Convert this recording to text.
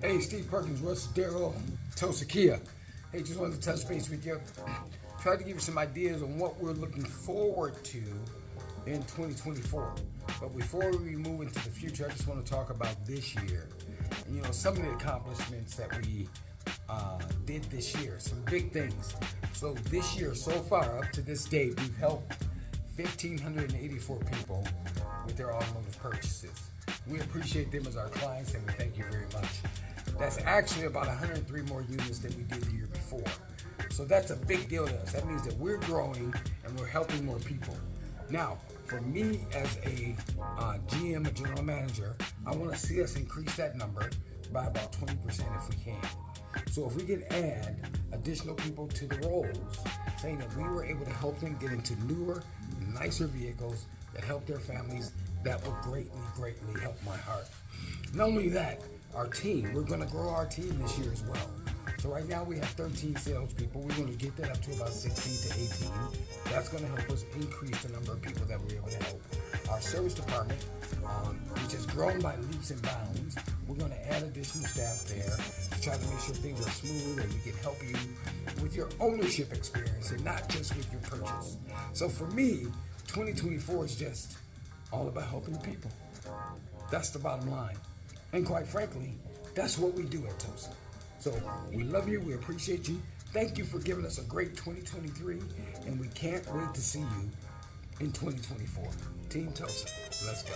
Hey, Steve Perkins, Russ Darrow Kia. Hey, just wanted to touch base with you. Try to give you some ideas on what we're looking forward to in 2024. But before we move into the future, I just want to talk about this year. And, some of the accomplishments that we did this year, some big things. So this year, so far, up to this date, we've helped 1,584 people with their automotive purchases. We appreciate them as our clients, and we thank you very much. That's actually about 103 more units than we did the year before. So that's a big deal to us. That means that we're growing and we're helping more people. Now, for me as a GM, a general manager, I want to see us increase that number by about 20% if we can. So if we can add additional people to the roles, saying that we were able to help them get into newer, nicer vehicles that help their families, that will greatly help my heart. Not only that, our team, we're going to grow our team this year as well. So right now we have 13 salespeople. We're going to get that up to about 16 to 18. That's going to help us increase the number of people that we're able to help. Our service department, which has grown by leaps and bounds, we're going to add additional staff there to try to make sure things are smooth and we can help you with your ownership experience and not just with your purchase. So for me, 2024 is just all about helping people. That's the bottom line. And quite frankly, that's what we do at Tosa. So we love you. We appreciate you. Thank you for giving us a great 2023. And we can't wait to see you in 2024. Team Tosa, let's go.